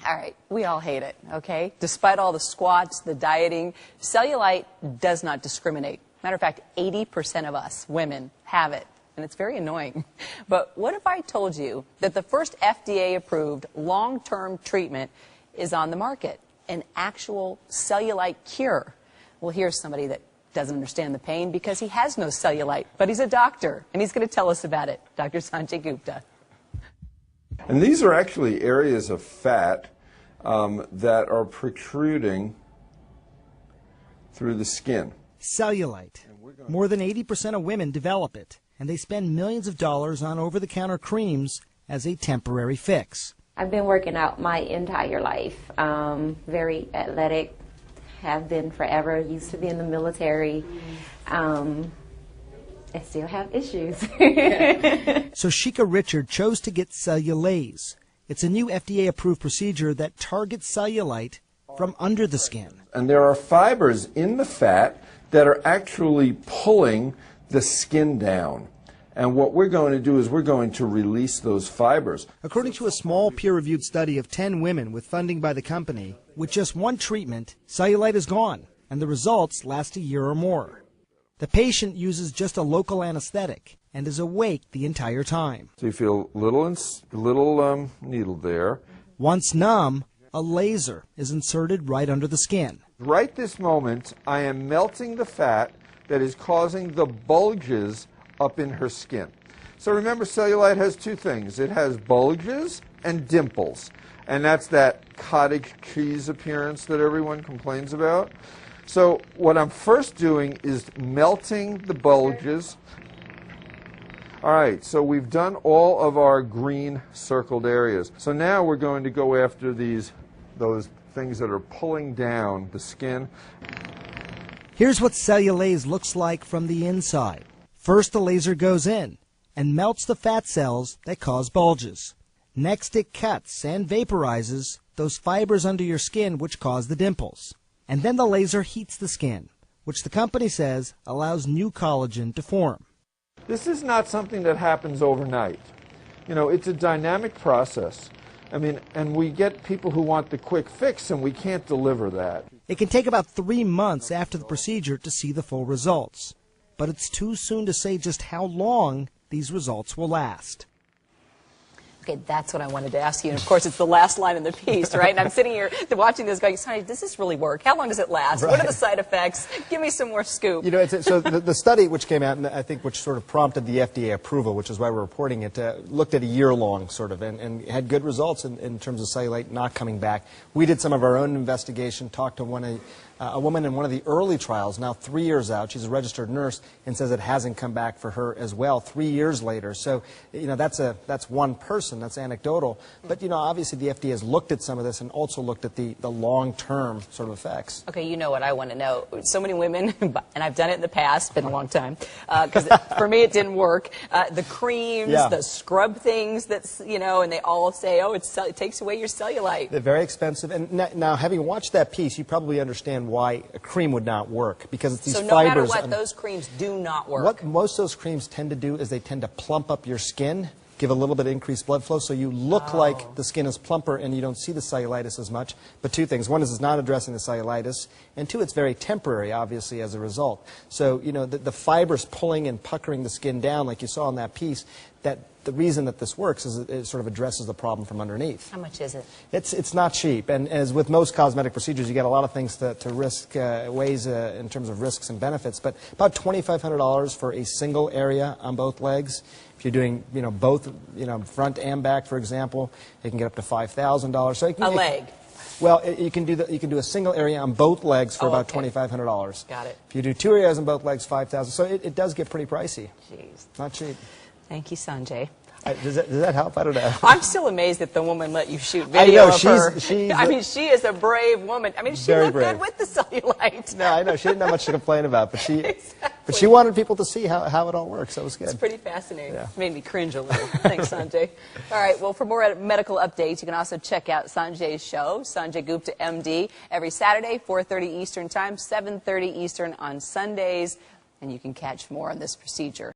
All right, we all hate it, okay? Despite all the squats, the dieting, cellulite does not discriminate. Matter of fact, 80% of us women have it, and it's very annoying. But what if I told you that the first FDA-approved long-term treatment is on the market, an actual cellulite cure? Well, here's somebody that doesn't understand the pain because he has no cellulite, but he's a doctor, and he's going to tell us about it. Dr. Sanjay Gupta. And these are actually areas of fat that are protruding through the skin. Cellulite. More than 80% of women develop it, and they spend millions of dollars on over-the-counter creams as a temporary fix. I've been working out my entire life. Very athletic, have been forever, used to be in the military. I still have issues. So Sheikah Richard chose to get Cellulaze. It's a new FDA-approved procedure that targets cellulite from under the skin. And there are fibers in the fat that are actually pulling the skin down. And what we're going to do is we're going to release those fibers. According to a small peer-reviewed study of 10 women with funding by the company, with just one treatment, cellulite is gone, and the results last a year or more. The patient uses just a local anesthetic and is awake the entire time. So you feel a little needle there. Once numb, a laser is inserted right under the skin. Right this moment, I am melting the fat that is causing the bulges up in her skin. So remember, cellulite has two things. It has bulges and dimples. And that's that cottage cheese appearance that everyone complains about. So what I'm first doing is melting the bulges. All right, so we've done all of our green circled areas. So now we're going to go after those things that are pulling down the skin. Here's what Cellulaze looks like from the inside. First, the laser goes in and melts the fat cells that cause bulges. Next, it cuts and vaporizes those fibers under your skin which cause the dimples. And then the laser heats the skin, which the company says allows new collagen to form. This is not something that happens overnight. You know, it's a dynamic process. I mean, and we get people who want the quick fix, and we can't deliver that. It can take about 3 months after the procedure to see the full results. But it's too soon to say just how long these results will last. Okay, that's what I wanted to ask you. And of course, it's the last line in the piece, right? And I'm sitting here watching this going, Sonny, does this really work? How long does it last? Right. What are the side effects? Give me some more scoop. You know, so the study which came out, and I think which sort of prompted the FDA approval, which is why we're reporting it, looked at a year-long sort of and had good results in terms of cellulite not coming back. We did some of our own investigation, talked to a woman in one of the early trials, now 3 years out. She's a registered nurse and says it hasn't come back for her as well 3 years later. So, you know, that's one person, that's anecdotal. But, you know, obviously the FDA has looked at some of this and also looked at the long-term sort of effects. Okay, you know what I want to know. So many women, and I've done it in the past, been a long time, because for me it didn't work. The creams, the scrub things, that's, you know, and they all say, oh, it takes away your cellulite. They're very expensive. And now, having watched that piece, you probably understand why a cream would not work, because it's these fibers. So no matter what, those creams do not work. What most of those creams tend to do is they tend to plump up your skin, give a little bit of increased blood flow, so you look like the skin is plumper and you don't see the cellulitis as much. But two things. One is it's not addressing the cellulitis, and two, it's very temporary, obviously, as a result. So, you know, the fibers pulling and puckering the skin down, like you saw in that piece, the reason that this works is it sort of addresses the problem from underneath. How much is it? It's not cheap, and as with most cosmetic procedures, you get a lot of things to risk, ways in terms of risks and benefits, but about $2,500 for a single area on both legs. If you're doing, you know, both, you know, front and back, for example, it can get up to $5,000. So a leg. Well, you can do a single area on both legs for about $2,500. Got it. If you do 2 areas on both legs, $5,000. So it does get pretty pricey. Jeez. Not cheap. Thank you, Sanjay. Does that help? I don't know. I'm still amazed that the woman let you shoot video of her. I mean, she is a brave woman. I mean, she looked good with the cellulite. No, I know. She didn't have much to complain about, but she wanted people to see how it all works. That was good. It's pretty fascinating. Yeah. Made me cringe a little. Thanks, Sanjay. All right, well, for more medical updates, you can also check out Sanjay's show, Sanjay Gupta, MD, every Saturday, 4:30 Eastern Time, 7:30 Eastern on Sundays, and you can catch more on this procedure.